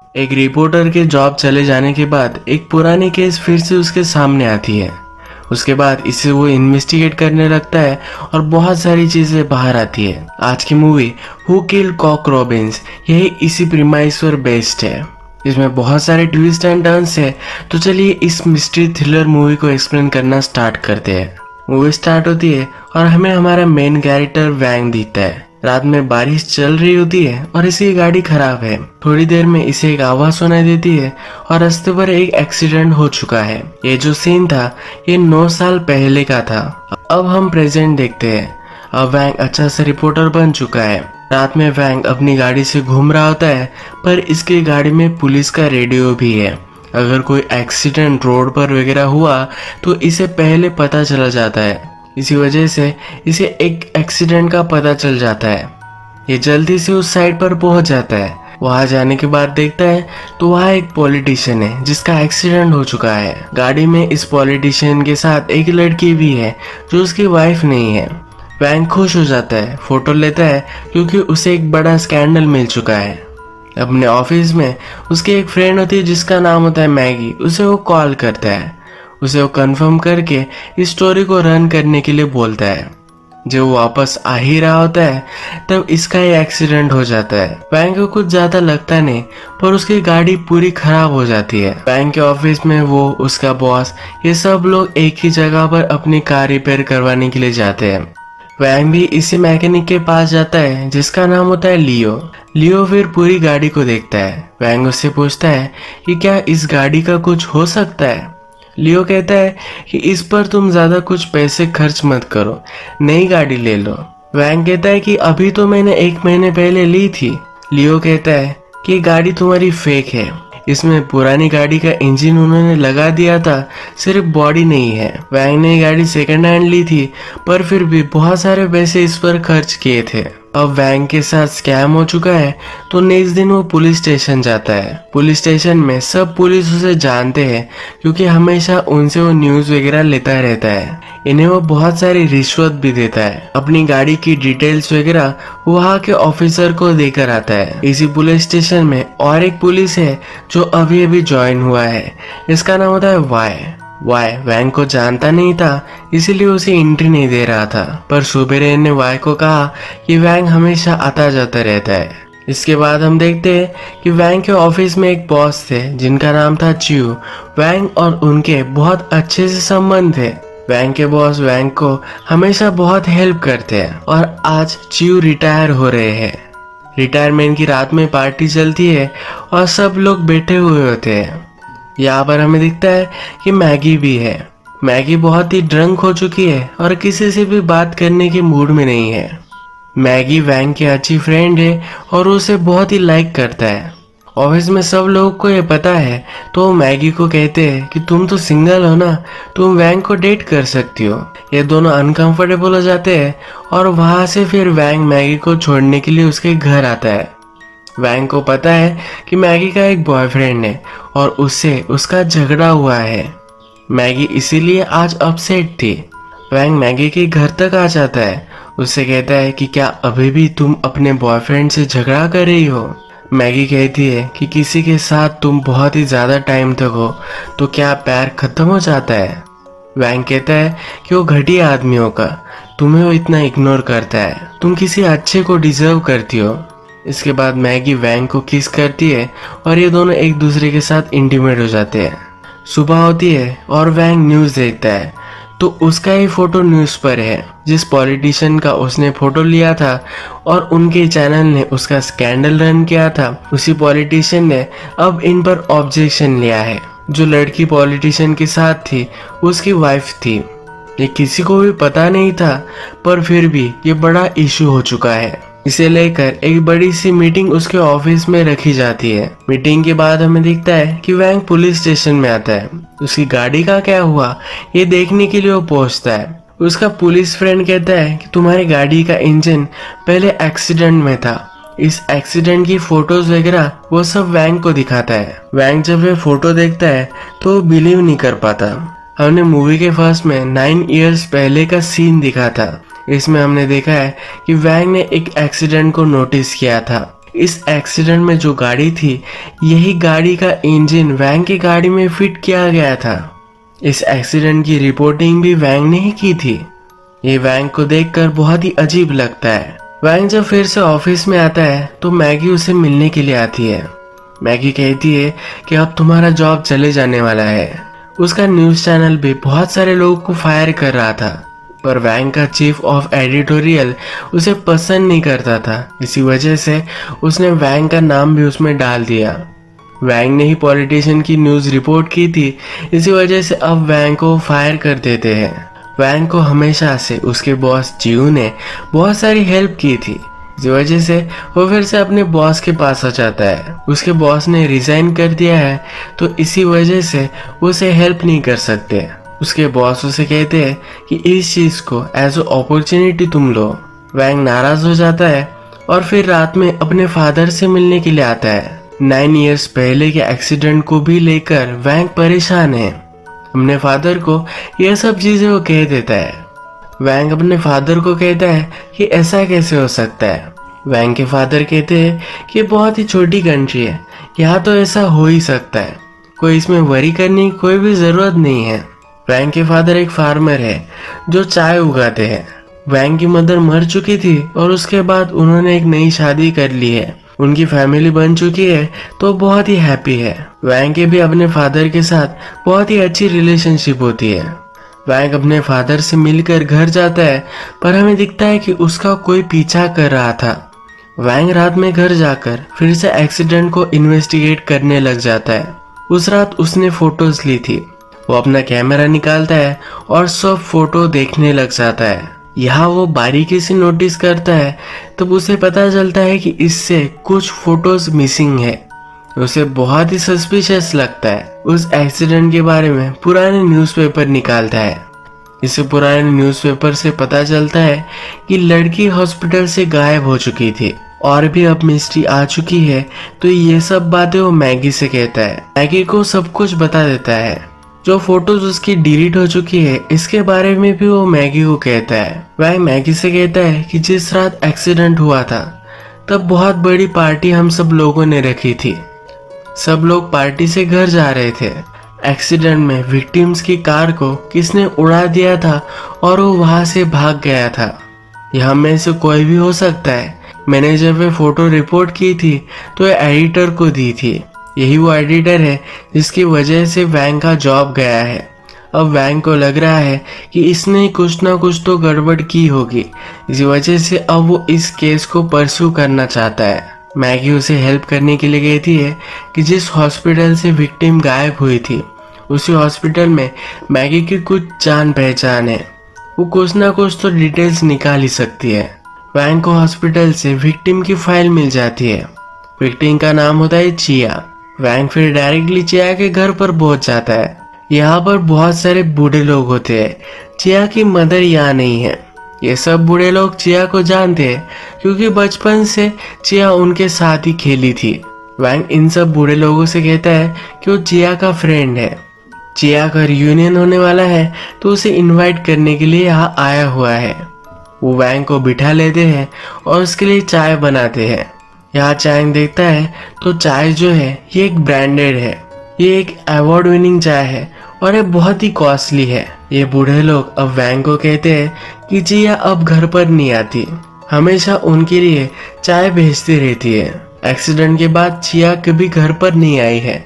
एक रिपोर्टर के जॉब चले जाने के बाद एक पुरानी केस फिर से उसके सामने आती है। उसके बाद इसे वो इन्वेस्टिगेट करने लगता है और बहुत सारी चीजें बाहर आती है। आज की movie who killed cock robins यही इसी प्रीमाइस पर बेस्ड है। इसमें बहुत सारे ट्विस्ट एंड टर्न्स है। तो चलिए इस मिस्ट्री थ्रिलर मूवी को एक्सप्लेन करना स्टार्ट करते हैं। मूवी स्टार्ट होती है और हमें हमारा मेन कैरेक्टर वैंग दिखता है। रात में बारिश चल रही होती है और इसकी गाड़ी खराब है। थोड़ी देर में इसे एक आवाज सुनाई देती है और रास्ते पर एक एक्सीडेंट हो चुका है। ये जो सीन था ये 9 साल पहले का था। अब हम प्रेजेंट देखते हैं। अब वैंग अच्छा सा रिपोर्टर बन चुका है। रात में वैंग अपनी गाड़ी से घूम रहा होता है पर इसकी गाड़ी में पुलिस का रेडियो भी है। अगर कोई एक्सीडेंट रोड पर वगैरह हुआ तो इसे पहले पता चला जाता है। इसी वजह से इसे एक एक्सीडेंट का पता चल जाता है। ये जल्दी से उस साइड पर पहुंच जाता है। वहां जाने के बाद देखता है तो वहां एक पॉलिटिशियन है जिसका एक्सीडेंट हो चुका है। गाड़ी में इस पॉलिटिशियन के साथ एक लड़की भी है जो उसकी वाइफ नहीं है। वैंग खुश हो जाता है, फोटो लेता है क्योंकि उसे एक बड़ा स्कैंडल मिल चुका है। अपने ऑफिस में उसकी एक फ्रेंड होती है जिसका नाम होता है मैगी। उसे वो कॉल करता है। उसे वो कंफर्म करके इस स्टोरी को रन करने के लिए बोलता है। जब वो वापस आ ही रहा होता है तब इसका ही एक्सीडेंट हो जाता है। वैंग को कुछ ज्यादा लगता नहीं पर उसकी गाड़ी पूरी खराब हो जाती है। वैंग के ऑफिस में वो, उसका बॉस, ये सब लोग एक ही जगह पर अपनी कार रिपेयर करवाने के लिए जाते हैं। वैंग भी इसी मैकेनिक के पास जाता है जिसका नाम होता है लियो। लियो फिर पूरी गाड़ी को देखता है। वैंग उससे पूछता है कि क्या इस गाड़ी का कुछ हो सकता है। लियो कहता है कि इस पर तुम ज्यादा कुछ पैसे खर्च मत करो, नई गाड़ी ले लो। वैंग कहता है कि अभी तो मैंने 1 महीने पहले ली थी। लियो कहता है कि गाड़ी तुम्हारी फेक है, इसमें पुरानी गाड़ी का इंजन उन्होंने लगा दिया था, सिर्फ बॉडी नहीं है। वैंग ने गाड़ी सेकंड हैंड ली थी पर फिर भी बहुत सारे पैसे इस पर खर्च किए थे। अब वैंग के साथ स्कैम हो चुका है तो नेक्स्ट दिन वो पुलिस स्टेशन जाता है। पुलिस स्टेशन में सब पुलिस उसे जानते हैं क्योंकि हमेशा उनसे वो न्यूज वगैरह लेता रहता है। इन्हें वो बहुत सारी रिश्वत भी देता है। अपनी गाड़ी की डिटेल्स वगैरह वहाँ के ऑफिसर को देकर आता है। इसी पुलिस स्टेशन में और एक पुलिस है जो अभी अभी ज्वाइन हुआ है। इसका नाम होता है वाई वैंग को जानता नहीं था इसीलिए उसे एंट्री नहीं दे रहा था। पर सुबेरे ने वाई को कहा कि वैंग हमेशा आता जाता रहता है। इसके बाद हम देखते हैं कि वैंग के ऑफिस में एक बॉस थे जिनका नाम था च्यू। वैंग और उनके बहुत अच्छे से संबंध थे। वैंग के बॉस वैंग को हमेशा बहुत हेल्प करते हैं और आज च्यू रिटायर हो रहे हैं। रिटायरमेंट की रात में पार्टी चलती है और सब लोग बैठे हुए होते हैं। यहाँ पर हमें दिखता है कि मैगी भी है। मैगी बहुत ही ड्रंक हो चुकी है और किसी से भी बात करने के मूड में नहीं है। मैगी वैंग की अच्छी फ्रेंड है और उसे बहुत ही लाइक करता है। ऑफिस में सब लोगों को ये पता है तो वो मैगी को कहते हैं कि तुम तो सिंगल हो ना, तुम वैंग को डेट कर सकती हो। ये दोनों अनकंफर्टेबल हो जाते हैं और वहां से फिर वैंग मैगी को छोड़ने के लिए उसके घर आता है। वैंग को पता है कि मैगी का एक बॉयफ्रेंड है और उससे उसका झगड़ा हुआ है। मैगी इसीलिए आज अपसेट थी। वैंग मैगी के घर तक आ जाता है। उससे कहता है कि क्या अभी भी तुम अपने बॉयफ्रेंड से झगड़ा कर रही हो। मैगी कहती है कि किसी के साथ तुम बहुत ही ज्यादा टाइम तक हो तो क्या प्यार खत्म हो जाता है। वैंग कहता है कि वो घटिया आदमी होगा, तुम्हें वो इतना इग्नोर करता है, तुम किसी अच्छे को डिजर्व करती हो। इसके बाद मैगी वैंग को किस करती है और ये दोनों एक दूसरे के साथ इंटीमेट हो जाते हैं। सुबह होती है और वैंग न्यूज देखता है तो उसका ही फोटो न्यूज पर है। जिस पॉलिटिशियन का उसने फोटो लिया था और उनके चैनल ने उसका स्कैंडल रन किया था, उसी पॉलिटिशियन ने अब इन पर ऑब्जेक्शन लिया है। जो लड़की पॉलिटिशियन के साथ थी उसकी वाइफ थी। ये किसी को भी पता नहीं था पर फिर भी ये बड़ा इशू हो चुका है। इसे लेकर एक बड़ी सी मीटिंग उसके ऑफिस में रखी जाती है। मीटिंग के बाद हमें दिखता है कि वैंग पुलिस स्टेशन में आता है। उसकी गाड़ी का क्या हुआ ये देखने के लिए वो पहुंचता है। उसका पुलिस फ्रेंड कहता है कि तुम्हारी गाड़ी का इंजन पहले एक्सीडेंट में था। इस एक्सीडेंट की फोटोज वगैरह वो सब वैंग को दिखाता है। वैंग जब ये फोटो देखता है तो वो बिलीव नहीं कर पाता। हमने मूवी के फर्स्ट में 9 इयर्स पहले का सीन दिखा था। इसमें हमने देखा है कि वैंग ने एक एक्सीडेंट को नोटिस किया था। इस एक्सीडेंट में जो गाड़ी थी, यही गाड़ी का इंजन वैंग की गाड़ी में फिट किया गया था। इस एक्सीडेंट की रिपोर्टिंग भी वैंग ने ही की थी। ये वैंग को देखकर बहुत ही अजीब लगता है। वैंग जब फिर से ऑफिस में आता है तो मैगी उसे मिलने के लिए आती है। मैगी कहती है कि अब तुम्हारा जॉब चले जाने वाला है। उसका न्यूज चैनल भी बहुत सारे लोगों को फायर कर रहा था, पर वैंग का चीफ ऑफ एडिटोरियल उसे पसंद नहीं करता था। इसी वजह से उसने वैंग का नाम भी उसमें डाल दिया। वैंग ने ही पॉलिटिशियन की न्यूज रिपोर्ट की थी, इसी वजह से अब वैंग को फायर कर देते हैं। वैंग को हमेशा से उसके बॉस जियो ने बहुत सारी हेल्प की थी, इसी वजह से वो फिर से अपने बॉस के पास आ जाता है। उसके बॉस ने रिजाइन कर दिया है, तो इसी वजह से वो उसे हेल्प नहीं कर सकते। उसके बॉस उसे कहते हैं कि इस चीज को एज अ अपॉर्चुनिटी तुम लो। वैंग नाराज हो जाता है और फिर रात में अपने फादर से मिलने के लिए आता है। 9 इयर्स पहले के एक्सीडेंट को भी लेकर वैंग परेशान है। अपने फादर को यह सब चीजें वो कह देता है। वैंग अपने फादर को कहता है कि ऐसा कैसे हो सकता है। वैंग के फादर कहते हैं कि बहुत ही छोटी कंट्री है, यहाँ तो ऐसा हो ही सकता है, कोई इसमें वरी करने की कोई भी जरूरत नहीं है। वैंग के फादर एक फार्मर है जो चाय उगाते हैं। वैंग की मदर मर चुकी थी और उसके बाद उन्होंने एक नई शादी कर ली है। उनकी फैमिली बन चुकी है, तो बहुत ही हैप्पी है। वैंग के भी अपने फादर के साथ बहुत ही अच्छी रिलेशनशिप होती है। वैंग अपने फादर से मिलकर घर जाता है, पर हमें दिखता है कि उसका कोई पीछा कर रहा था। वैंग रात में घर जाकर फिर से एक्सीडेंट को इन्वेस्टिगेट करने लग जाता है। उस रात उसने फोटोज ली थी। वो अपना कैमरा निकालता है और सब फोटो देखने लग जाता है। यहाँ वो बारीकी से नोटिस करता है, तब उसे पता चलता है कि इससे कुछ फोटोज मिसिंग है। उसे बहुत ही सस्पिशियस लगता है। उस एक्सीडेंट के बारे में पुराने न्यूज़पेपर निकालता है। इसे पुराने न्यूज़पेपर से पता चलता है कि लड़की हॉस्पिटल से गायब हो चुकी थी और भी अब मिस्ट्री आ चुकी है। तो ये सब बातें वो मैगी से कहता है। मैगी को सब कुछ बता देता है। जो फोटोज उसकी डिलीट हो चुकी है, इसके बारे में भी वो मैगी को कहता है। वह मैगी से कहता है कि जिस रात एक्सीडेंट हुआ था, तब बहुत बड़ी पार्टी हम सब लोगों ने रखी थी। सब लोग पार्टी से घर जा रहे थे। एक्सीडेंट में विक्टिम्स की कार को किसने उड़ा दिया था और वो वहां से भाग गया था। यह में से कोई भी हो सकता है। मैंने जब वे फोटो रिपोर्ट की थी तो ये एडिटर को दी थी। यही वो एडिटर है जिसकी वजह से वैंग का जॉब गया है। अब वैंग को लग रहा है कि इसने कुछ ना कुछ तो गड़बड़ की होगी, इसी वजह से अब वो इस केस को परस्यू करना चाहता है। मैगी उसे हेल्प करने के लिए कहती है कि जिस हॉस्पिटल से विक्टिम गायब हुई थी, उसी हॉस्पिटल में मैगी की कुछ जान पहचान है। वो कुछ ना कुछ तो डिटेल्स निकाल ही सकती है। वैंग को हॉस्पिटल से विक्टिम की फाइल मिल जाती है। विक्टिम का नाम होता है चिया। वैंग फिर डायरेक्टली चिया के घर पर पहुंच जाता है। यहाँ पर बहुत सारे बूढ़े लोग होते हैं। चिया की मदर यहाँ नहीं है। ये सब बूढ़े लोग चिया को जानते हैं क्योंकि बचपन से चिया उनके साथ ही खेली थी। वैंग इन सब बूढ़े लोगों से कहता है कि वो चिया का फ्रेंड है। चिया का रियूनियन होने वाला है, तो उसे इनवाइट करने के लिए यहाँ आया हुआ है। वो वैंग को बिठा लेते हैं और उसके लिए चाय बनाते हैं। यहाँ चाय देखता है तो चाय जो है ये एक ब्रांडेड है। ये एक अवार्ड विनिंग चाय है और ये बहुत ही कॉस्टली है। ये बूढ़े लोग अब वैंग को कहते हैं कि चिया अब घर पर नहीं आती, हमेशा उनके लिए चाय भेजती रहती है। एक्सीडेंट के बाद चिया कभी घर पर नहीं आई है,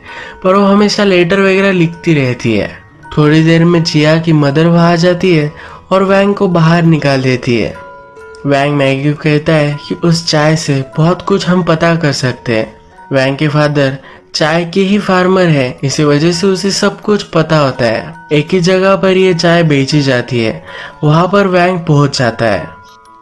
पर वो हमेशा लेटर वगैरह लिखती रहती है। थोड़ी देर में चिया की मदर वहां आ जाती है और वैंग को बाहर निकाल देती है। वैंग मैगी को कहता है कि उस चाय से बहुत कुछ हम पता कर सकते हैं। वैंग के फादर चाय के ही फार्मर है, इसी वजह से उसे सब कुछ पता होता है। एक ही जगह पर ये चाय बेची जाती है, वहां पर वैंग पहुंच जाता है।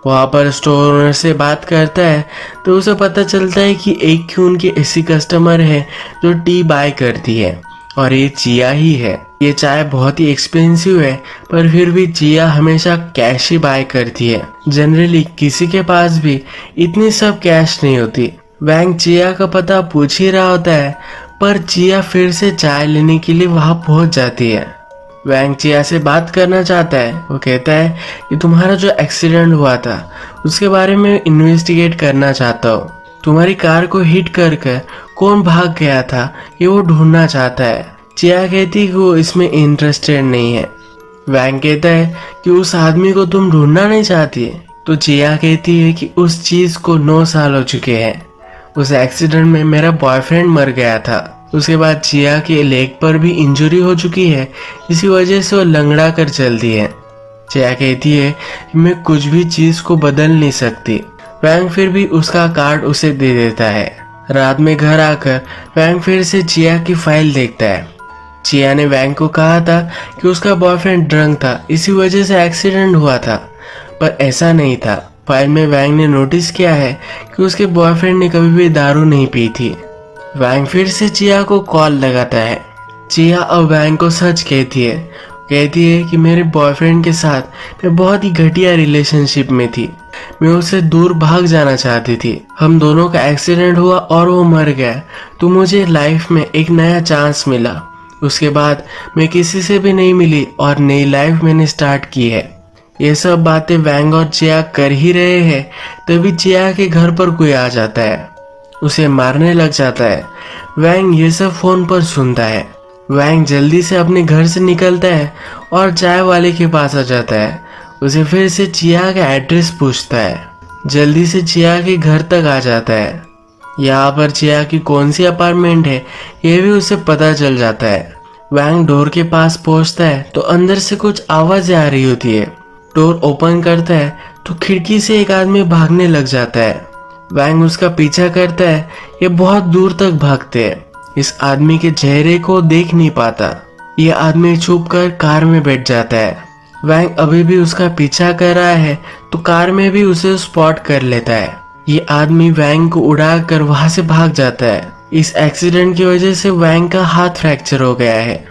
वहां पर स्टोर ओनर से बात करता है तो उसे पता चलता है कि एक ही उनकी ऐसी कस्टमर है जो टी बाय करती है और ये चिया ही है। ये चाय बहुत ही एक्सपेंसिव है, पर फिर भी चिया हमेशा कैश ही बाय करती है। जनरली किसी के पास भी इतनी सब कैश नहीं होती। वैंग चिया का पता पूछ ही रहा होता है, पर चिया फिर से चाय लेने के लिए वहां पहुंच जाती है। वैंग चिया से बात करना चाहता है। वो कहता है कि तुम्हारा जो एक्सीडेंट हुआ था उसके बारे में इन्वेस्टिगेट करना चाहता हूँ। तुम्हारी कार को हिट कर कर कौन भाग गया था ये वो ढूंढना चाहता है। चिया कहती है कि वो इसमें इंटरेस्टेड नहीं है। वैंग कहता है कि उस आदमी को तुम ढूंढना नहीं चाहती। तो चिया कहती है कि उस चीज को 9 साल हो चुके हैं। उस एक्सीडेंट में मेरा बॉयफ्रेंड मर गया था। उसके बाद चिया के लेग पर भी इंजरी हो चुकी है, इसी वजह से वो लंगड़ा कर चलती है। चिया कहती है कि मैं कुछ भी चीज को बदल नहीं सकती। वैंग फिर भी उसका कार्ड उसे दे देता है। रात में घर आकर वैंग फिर से चिया की फाइल देखता है। चिया ने वैंग को कहा था कि उसका बॉयफ्रेंड ड्रंक था, इसी वजह से एक्सीडेंट हुआ था, पर ऐसा नहीं था। फाइल में वैंग ने नोटिस किया है कि उसके बॉयफ्रेंड ने कभी भी दारू नहीं पी थी। वैंग फिर से चिया को कॉल लगाता है। चिया अब वैंग को सच कहती है कि मेरे बॉयफ्रेंड के साथ मैं बहुत ही घटिया रिलेशनशिप में थी। मैं उससे दूर भाग जाना चाहती थी। हम दोनों का एक्सीडेंट हुआ और वो मर गया, तो मुझे लाइफ में एक नया चांस मिला। उसके बाद मैं किसी से भी नहीं मिली और नई लाइफ मैंने स्टार्ट की है। ये सब बातें वैंग और चिया कर ही रहे हैं, तभी चिया के घर पर कोई आ जाता है, उसे मारने लग जाता है। वैंग ये सब फोन पर सुनता है। वैंग जल्दी से अपने घर से निकलता है और चाय वाले के पास आ जाता है। उसे फिर से चिया का एड्रेस पूछता है। जल्दी से चिया के घर तक आ जाता है। यहाँ पर चिया की कौन सी अपार्टमेंट है ये भी उसे पता चल जाता है। वैंग डोर के पास पहुंचता है तो अंदर से कुछ आवाजें आ रही होती है। डोर ओपन करता है तो खिड़की से एक आदमी भागने लग जाता है। वैंग उसका पीछा करता है। ये बहुत दूर तक भागते हैं। इस आदमी के चेहरे को देख नहीं पाता। ये आदमी छुप कर कार में बैठ जाता है। वैंग अभी भी उसका पीछा कर रहा है तो कार में भी उसे स्पॉट कर लेता है। ये आदमी वैंग को उड़ा कर वहां से भाग जाता है। इस एक्सीडेंट की वजह से वैंग का हाथ फ्रैक्चर हो गया है।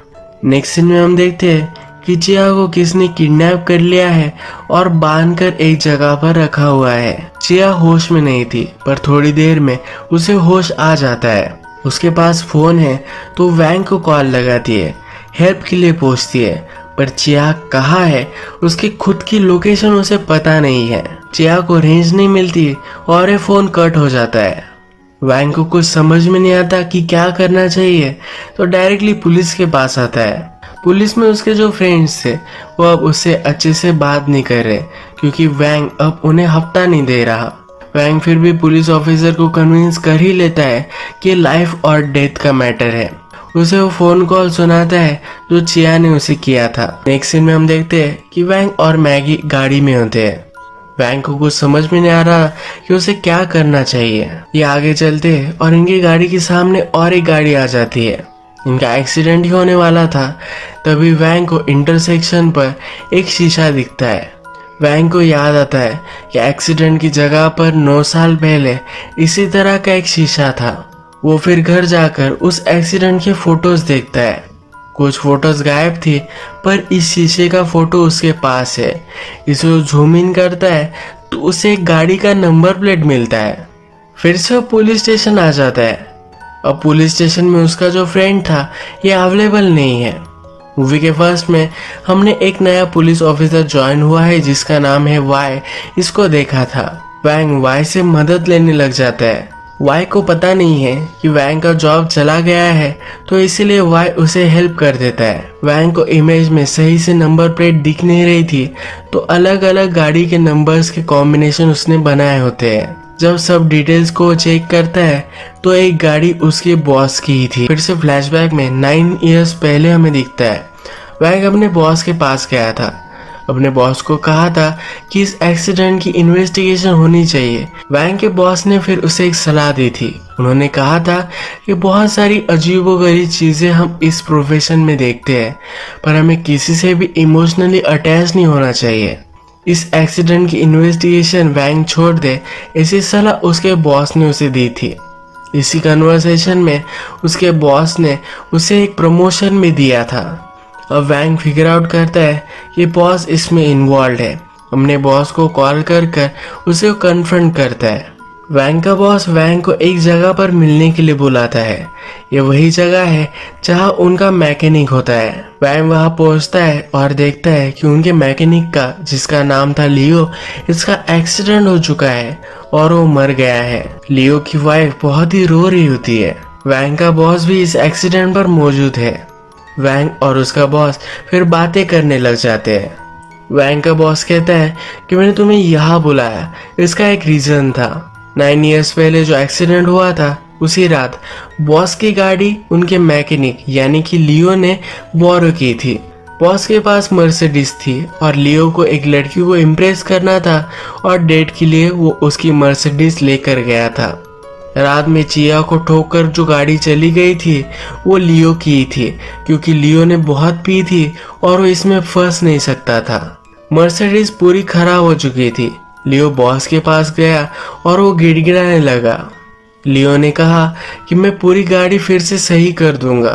नेक्स्ट सीन में हम देखते हैं कि चिया को किसने किडनैप कर लिया है और बांधकर एक जगह पर रखा हुआ है। चिया होश में नहीं थी, पर थोड़ी देर में उसे होश आ जाता है। उसके पास फोन है तो वैंग को कॉल लगाती है, हेल्प के लिए पूछती है, पर चिया कहाँ है उसकी खुद की लोकेशन उसे पता नहीं है। चिया को रेंज नहीं मिलती और ये फोन कट हो जाता है। वैंग को कुछ समझ में नहीं आता कि क्या करना चाहिए, तो डायरेक्टली पुलिस के पास आता है। पुलिस में उसके जो फ्रेंड्स थे वो अब उससे अच्छे से बात नहीं कर रहे, क्योंकि वैंग अब उन्हें हफ्ता नहीं दे रहा। वैंग फिर भी पुलिस ऑफिसर को कन्विंस कर ही लेता है कि लाइफ और डेथ का मैटर है। उसे वो फोन कॉल सुनाता है जो चिया ने उसे किया था। नेक्स्ट सीन में हम देखते हैं कि वैंग और मैगी गाड़ी में होते हैं। वैंग को कुछ समझ में नहीं आ रहा कि उसे क्या करना चाहिए। ये आगे चलते हैं और इनकी गाड़ी के सामने और एक गाड़ी आ जाती है। इनका एक्सीडेंट ही होने वाला था। तभी वैंग को इंटरसेक्शन पर एक शीशा दिखता है। वैंग को याद आता है कि एक्सीडेंट की जगह पर 9 साल पहले इसी तरह का एक शीशा था। वो फिर घर जाकर उस एक्सीडेंट के फोटोज देखता है। कुछ फोटोज गायब थी, पर इस शीशे का फोटो उसके पास है। इसे वो जूम इन करता है तो उसे एक गाड़ी का नंबर प्लेट मिलता है। फिर से वो पुलिस स्टेशन आ जाता है। अब पुलिस स्टेशन में उसका जो फ्रेंड था ये अवेलेबल नहीं है। मूवी के फर्स्ट में हमने एक नया पुलिस ऑफिसर ज्वाइन हुआ है जिसका नाम है वाई, इसको देखा था। वैंग वाई से मदद लेने लग जाता है। वाई को पता नहीं है कि वैंग का जॉब चला गया है, तो इसीलिए वाई उसे हेल्प कर देता है। वैंग को इमेज में सही से नंबर प्लेट दिख नहीं रही थी, तो अलग अलग गाड़ी के नंबर्स के कॉम्बिनेशन उसने बनाए होते हैं। जब सब डिटेल्स को चेक करता है तो एक गाड़ी उसके बॉस की ही थी। फिर से फ्लैशबैक में 9 इयर्स पहले हमें दिखता है। वैंग अपने बॉस के पास गया था। अपने बॉस को कहा था कि इस एक्सीडेंट की इन्वेस्टिगेशन होनी चाहिए। वैंग के बॉस ने फिर उसे एक सलाह दी थी। उन्होंने कहा था कि बहुत सारी अजीबोगरीब चीजें हम इस प्रोफेशन में देखते हैं, पर हमें किसी से भी इमोशनली अटैच नहीं होना चाहिए। इस एक्सीडेंट की इन्वेस्टिगेशन वैंग छोड़ दे, ऐसी सलाह उसके बॉस ने उसे दी थी। इसी कन्वर्सेशन में उसके बॉस ने उसे एक प्रमोशन भी दिया था। अब वैंग फिगर आउट करता है कि बॉस इसमें इन्वॉल्व है। अपने बॉस को कॉल कर उसे कन्फ्रंट करता है। वैंग का बॉस वैंग को एक जगह पर मिलने के लिए बुलाता है। ये वही जगह है जहाँ उनका मैकेनिक होता है। वैंग वहाँ पहुँचता है और देखता है कि उनके मैकेनिक का, जिसका नाम था लियो, इसका एक्सीडेंट हो चुका है और वो मर गया है। लियो की वाइफ बहुत ही रो रही होती है। वैंग का बॉस भी इस एक्सीडेंट पर मौजूद है। वैंग और उसका बॉस फिर बातें करने लग जाते हैं। वैंग का बॉस कहता है कि मैंने तुम्हें यहाँ बुलाया, इसका एक रीजन था। 9 इयर्स पहले जो एक्सीडेंट हुआ था, उसी रात बॉस की गाड़ी उनके मैकेनिक यानी कि लियो ने बोरो की थी। बॉस के पास मर्सिडीज थी और लियो को एक लड़की को इम्प्रेस करना था और डेट के लिए वो उसकी मर्सिडीज लेकर गया था। रात में चिया को ठोककर जो गाड़ी चली गई थी वो लियो की थी, क्योंकि लियो ने बहुत पी थी और वो इसमें फंस नहीं सकता था। मर्सिडीज पूरी खराब हो चुकी थी। लियो बॉस के पास गया और वो गिड़गिड़ाने लगा। लियो ने कहा कि मैं पूरी गाड़ी फिर से सही कर दूंगा,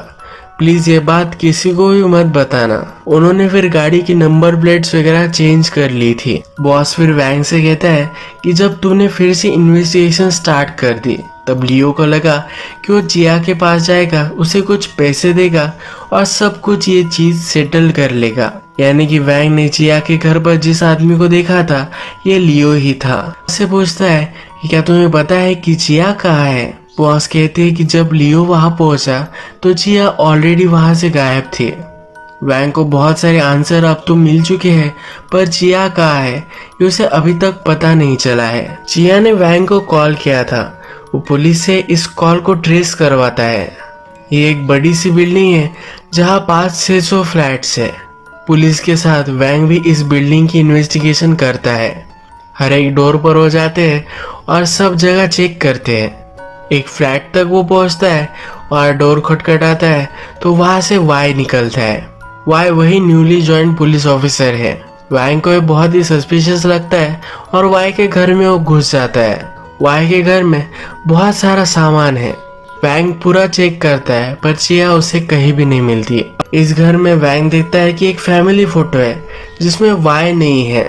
प्लीज ये बात किसी को भी मत बताना। उन्होंने फिर गाड़ी की नंबर प्लेट्स वगैरह चेंज कर ली थी। बॉस फिर वैंग से कहता है कि जब तूने फिर से इन्वेस्टिगेशन स्टार्ट कर दी, तब लियो को लगा कि वो जिया के पास जाएगा, उसे कुछ पैसे देगा और सब कुछ ये चीज सेटल कर लेगा। यानी कि वैंग ने जिया के घर पर जिस आदमी को देखा था, ये लियो ही था। उससे पूछता है कि क्या तुम्हें पता है कि जिया कहाँ है? बॉस कहते हैं कि जब लियो वहां पहुंचा तो जिया ऑलरेडी वहां से गायब थी। वैंग को बहुत सारे आंसर अब तो मिल चुके हैं, पर जिया कहाँ है ये उसे अभी तक पता नहीं चला है। जिया ने वैंग को कॉल किया था। वो पुलिस से इस कॉल को ट्रेस करवाता है। ये एक बड़ी सी बिल्डिंग है जहाँ 500-600 फ्लैट्स है। पुलिस के साथ वैंग भी इस बिल्डिंग की इन्वेस्टिगेशन करता है। हर एक डोर पर हो जाते हैं और सब जगह चेक करते हैं। एक फ्लैट तक वो पहुंचता है और डोर खटखटाता है तो वहां से वाई निकलता है। वाई वही न्यूली ज्वाइन पुलिस ऑफिसर है। वैंग को ये बहुत ही सस्पिशियस लगता है और वाई के घर में वो घुस जाता है। वाई के घर में बहुत सारा सामान है। वैंग पूरा चेक करता है पर चिया उसे कहीं भी नहीं मिलती। इस घर में वैंग देखता है कि एक फैमिली फोटो है जिसमें वाई नहीं है।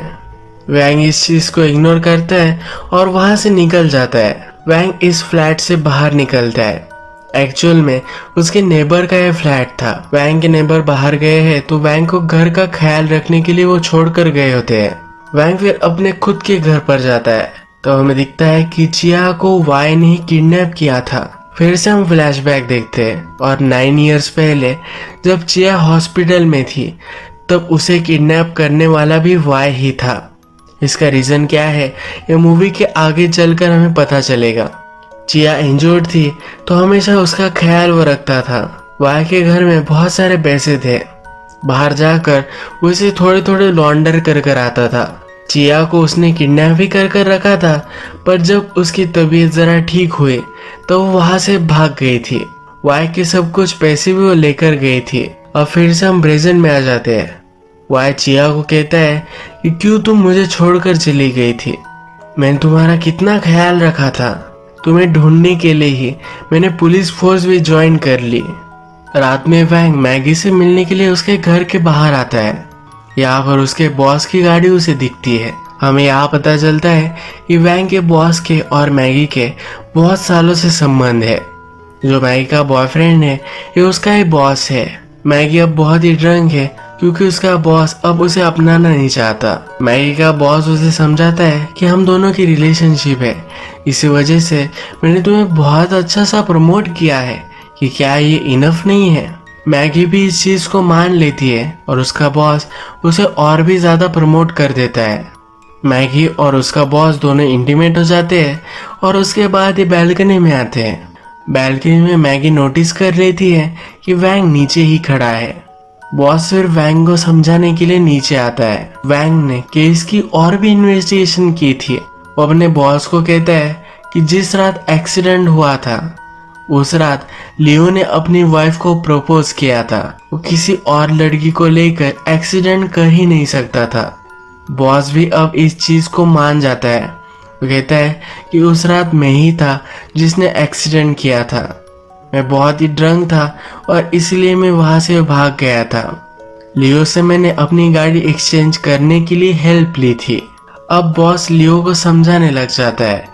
वैंग इस चीज को इग्नोर करता है और वहां से निकल जाता है। वैंग इस फ्लैट से बाहर निकलता है। एक्चुअल में उसके नेबर का यह फ्लैट था। वैंग के नेबर बाहर गए हैं तो वैंग को घर का ख्याल रखने के लिए वो छोड़कर गए होते हैं। वैंग फिर अपने खुद के घर पर जाता है तो हमें दिखता है कि चिया को वाई ने ही किडनैप किया था। फिर से हम फ्लैशबैक देखते हैं और 9 इयर्स पहले जब चिया हॉस्पिटल में थी तब उसे किडनैप करने वाला भी वाई ही था। इसका रीजन क्या है ये मूवी के आगे चलकर हमें पता चलेगा। चिया इंजर्ड थी तो हमेशा उसका ख्याल वो रखता था। वाई के घर में बहुत सारे पैसे थे। बाहर जाकर वो इसे थोड़े थोड़े लॉन्डर कर कर आता था। चिया को उसने किडनैप भी कर कर रखा था, पर जब उसकी तबीयत जरा ठीक हुई तो वो वहां से भाग गई थी। वाई के सब कुछ पैसे भी वो लेकर गई थी। अब फिर से हम प्रेजेंट में आ जाते हैं। वाई चिया को कहता है कि क्यों तुम मुझे छोड़कर चली गई थी? मैंने तुम्हारा कितना ख्याल रखा था। तुम्हें ढूंढने के लिए ही मैंने पुलिस फोर्स भी ज्वाइन कर ली। रात में वैंग मैगी से मिलने के लिए उसके घर के बाहर आता है। यहाँ पर उसके बॉस की गाड़ी उसे दिखती है। हमें यहाँ पता चलता है कि वैंग के बॉस के और मैगी के बहुत सालों से संबंध है। जो मैगी का बॉयफ्रेंड है ये उसका ही बॉस है। मैगी अब बहुत ही ड्रंक है क्योंकि उसका बॉस अब उसे अपनाना नहीं चाहता। मैगी का बॉस उसे समझाता है कि हम दोनों की रिलेशनशिप है, इसी वजह से मैंने तुम्हें बहुत अच्छा सा प्रमोट किया है कि क्या ये इनफ नहीं है। मैगी भी इस चीज को मान लेती है और उसका बॉस उसे और भी ज्यादा प्रमोट कर देता है। मैगी और उसका बॉस दोनों इंटीमेट हो जाते हैं और उसके बाद ये बैल्कनी में आते हैं। बैल्कनी में मैगी नोटिस कर लेती है कि वैंग नीचे ही खड़ा है। बॉस फिर वैंग को समझाने के लिए नीचे आता है। वैंग ने केस की और भी इन्वेस्टिगेशन की थी। वो अपने बॉस को कहता है कि जिस रात एक्सीडेंट हुआ था उस रात लियो ने अपनी वाइफ को प्रपोज किया था। वो किसी और लड़की को लेकर एक्सीडेंट कर ही नहीं सकता था। बॉस भी अब इस चीज को मान जाता है। वो कहता है कि उस रात मैं ही था जिसने एक्सीडेंट किया था। मैं बहुत ही ड्रंक था और इसलिए मैं वहां से भाग गया था। लियो से मैंने अपनी गाड़ी एक्सचेंज करने के लिए हेल्प ली थी। अब बॉस लियो को समझाने लग जाता है।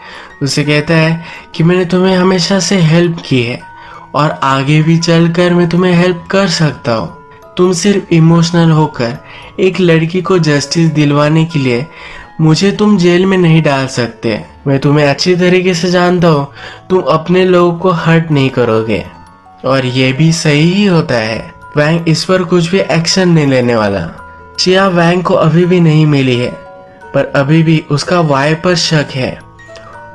उसे कहता है कि मैंने तुम्हें हमेशा से हेल्प की है और आगे भी चलकर मैं तुम्हें हेल्प कर सकता हूँ। तुम सिर्फ इमोशनल होकर एक लड़की को जस्टिस दिलवाने के लिए मुझे तुम जेल में नहीं डाल सकते। मैं तुम्हें अच्छी तरीके से जानता हूँ, तुम अपने लोगों को हर्ट नहीं करोगे और ये भी सही ही होता है। वैंग इस पर कुछ भी एक्शन नहीं लेने वाला। चिया वैंग को अभी भी नहीं मिली है, पर अभी भी उसका वाई पर शक है।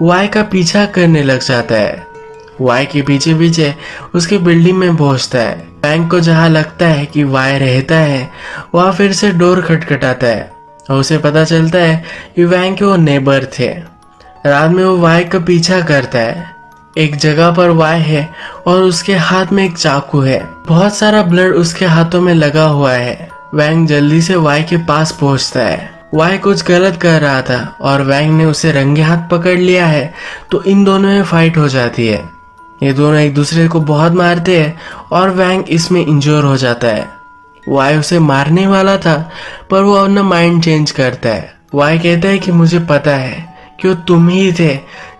वाई का पीछा करने लग जाता है। वाई के पीछे पीछे उसकी बिल्डिंग में पहुंचता है। वैंग को जहां लगता है कि वाई रहता है, वहां फिर से डोर खटखटाता है और उसे पता चलता है कि वैंग के वो नेबर थे। रात में वो वाई का पीछा करता है। एक जगह पर वाई है और उसके हाथ में एक चाकू है। बहुत सारा ब्लड उसके हाथों में लगा हुआ है। वैंग जल्दी से वाई के पास पहुंचता है। वाई कुछ गलत कर रहा था और वैंग ने उसे रंगे हाथ पकड़ लिया है, तो इन दोनों में फाइट हो जाती है। ये दोनों एक दूसरे को बहुत मारते हैं और वैंग इसमें इंजोर हो जाता है। वाई उसे मारने वाला था, पर वो अपना माइंड चेंज करता है। वाई कहता है कि मुझे पता है कि वो तुम ही थे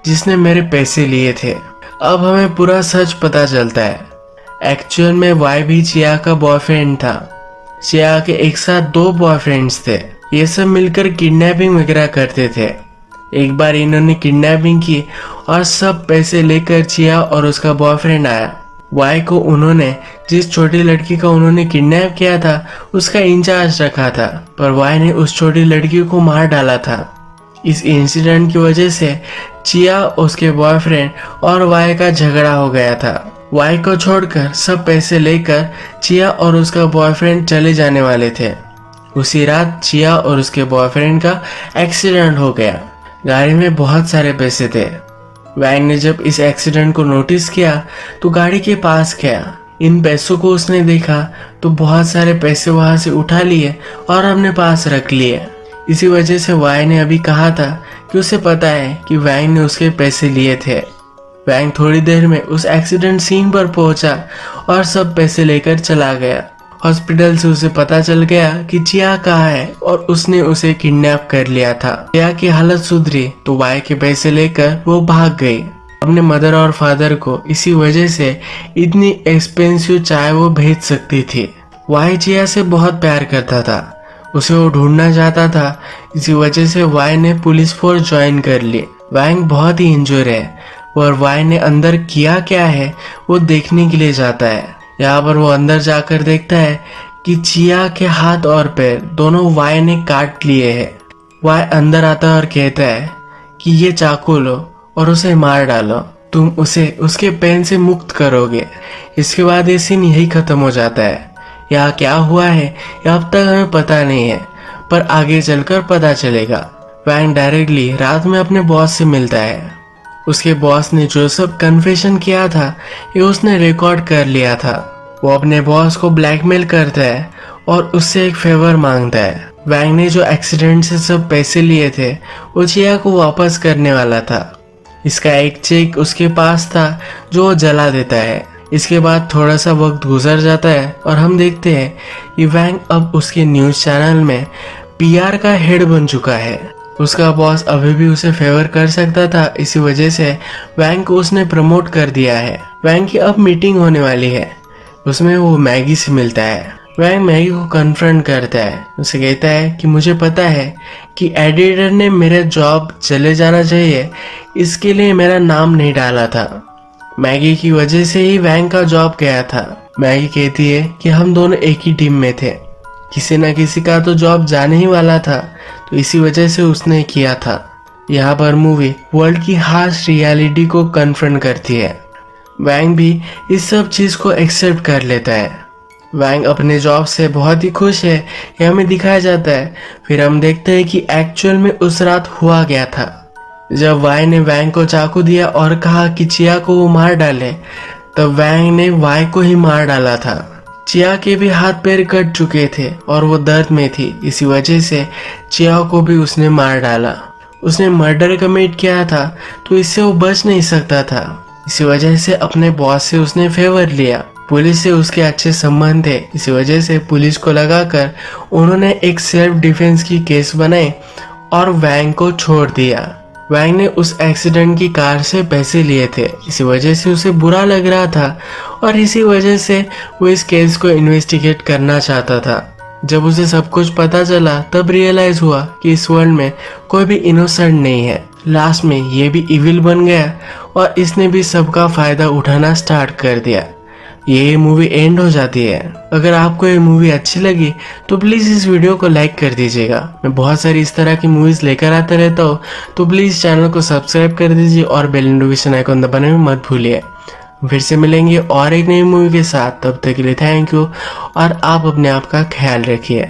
जिसने मेरे पैसे लिए थे। अब हमें पूरा सच पता चलता है। एक्चुअल में वाई भी चिया का बॉयफ्रेंड था। चिया के एक साथ 2 बॉयफ्रेंड्स थे। ये सब मिलकर किडनैपिंग वगैरह करते थे। एक बार इन्होंने किडनैपिंग की और सब पैसे लेकर चिया और उसका बॉयफ्रेंड आया। वाई को उन्होंने जिस छोटी लड़की का उन्होंने किडनैप किया था उसका इंचार्ज रखा था, पर वाई ने उस छोटी लड़की को मार डाला था। इस इंसिडेंट की वजह से चिया, उसके बॉयफ्रेंड और वाई का झगड़ा हो गया था। वाई को छोड़कर सब पैसे लेकर चिया और उसका बॉयफ्रेंड चले जाने वाले थे। उसी रात चिया और उसके बॉयफ्रेंड का एक्सीडेंट हो गया। गाड़ी में बहुत सारे पैसे थे। वैंग ने जब इस एक्सीडेंट को नोटिस किया तो गाड़ी के पास गया। इन पैसों को उसने देखा तो बहुत सारे पैसे वहां से उठा लिए और अपने पास रख लिए। इसी वजह से वाई ने अभी कहा था कि उसे पता है कि वैंग ने उसके पैसे लिए थे। वैंग थोड़ी देर में उस एक्सीडेंट सीन पर पहुंचा और सब पैसे लेकर चला गया। हॉस्पिटल से उसे पता चल गया कि चिया कहाँ है और उसने उसे किडनैप कर लिया था। चिया की हालत सुधरी तो वाई के पैसे लेकर वो भाग गई। अपने मदर और फादर को इसी वजह से इतनी एक्सपेंसिव चाय वो भेज सकती थी। वाई चिया से बहुत प्यार करता था, उसे वो ढूंढना चाहता था। इसी वजह से वाई ने पुलिस फोर्स ज्वाइन कर ली। वैंग बहुत ही इंजोर है और वाई ने अंदर किया क्या है वो देखने के लिए जाता है। यहाँ पर वो अंदर जाकर देखता है कि चिया के हाथ और पैर दोनों वाई ने काट लिए हैं। वाई अंदर आता है और कहता है कि ये चाकू लो और उसे मार डालो, तुम उसे उसके पेन से मुक्त करोगे। इसके बाद ये सीन यही खत्म हो जाता है। यहाँ क्या हुआ है यह अब तक हमें पता नहीं है, पर आगे चलकर पता चलेगा। वैंग डायरेक्टली रात में अपने बॉस से मिलता है। उसके बॉस ने जो सब कन्फेशन किया था ये उसने रिकॉर्ड कर लिया था। वो अपने बॉस को ब्लैकमेल करता है और उससे एक फेवर मांगता है। वैंग ने जो एक्सीडेंट से सब पैसे लिए थे वो चिया को वापस करने वाला था। इसका एक चेक उसके पास था जो वो जला देता है। इसके बाद थोड़ा सा वक्त गुजर जाता है और हम देखते हैं कि वैंग अब उसके न्यूज चैनल में पीआर का हेड बन चुका है। उसका बॉस अभी भी उसे फेवर कर सकता था, इसी वजह से वैंग को उसने प्रमोट कर दिया है। वैंग की अब मीटिंग होने वाली है, उसमें वो मैगी से मिलता है। वैंग मैगी को कन्फ्रंट करता है, उसे कहता है कि मुझे पता है कि एडिटर ने मेरे जॉब चले जाना चाहिए, इसके लिए मेरा नाम नहीं डाला था। मैगी की वजह से ही वैंग का जॉब गया था। मैगी कहती है कि हम दोनों एक ही टीम में थे, किसी न किसी का तो जॉब जाने ही वाला था, तो इसी वजह से उसने किया था। यहाँ पर मूवी वर्ल्ड की हार्श रियलिटी को कन्फ्रंट करती है। वैंग भी इस सब चीज को एक्सेप्ट कर लेता है। वैंग अपने जॉब से बहुत ही खुश है, यह हमें दिखाया जाता है। फिर हम देखते हैं कि एक्चुअल में उस रात हुआ गया था। जब वाई ने वैंग को चाकू दिया और कहा कि चिया को वो मार डाले, तब वैंग ने वाई को ही मार डाला था। चिया के भी हाथ पैर कट चुके थे और वो दर्द में थी, इसी वजह से चिया को भी उसने मार डाला। उसने मर्डर कमिट किया था तो इससे वो बच नहीं सकता था, इसी वजह से अपने बॉस से उसने फेवर लिया। पुलिस से उसके अच्छे संबंध थे, इसी वजह से पुलिस को लगाकर उन्होंने एक सेल्फ डिफेंस की केस बनाई और वैंग को छोड़ दिया। वैंग ने उस एक्सीडेंट की कार से पैसे लिए थे, इसी वजह से उसे बुरा लग रहा था और इसी वजह से वो इस केस को इन्वेस्टिगेट करना चाहता था। जब उसे सब कुछ पता चला तब रियलाइज हुआ कि इस वर्ल्ड में कोई भी इनोसेंट नहीं है। लास्ट में ये भी इविल बन गया और इसने भी सबका फायदा उठाना स्टार्ट कर दिया। ये मूवी एंड हो जाती है। अगर आपको ये मूवी अच्छी लगी तो प्लीज़ इस वीडियो को लाइक कर दीजिएगा। मैं बहुत सारी इस तरह की मूवीज़ लेकर आता रहता हूँ, तो प्लीज़ चैनल को सब्सक्राइब कर दीजिए और बेल नोटिफिकेशन आइकन दबाने में मत भूलिए। फिर से मिलेंगे और एक नई मूवी के साथ, तब तक के लिए थैंक यू और आप अपने आप का ख्याल रखिए।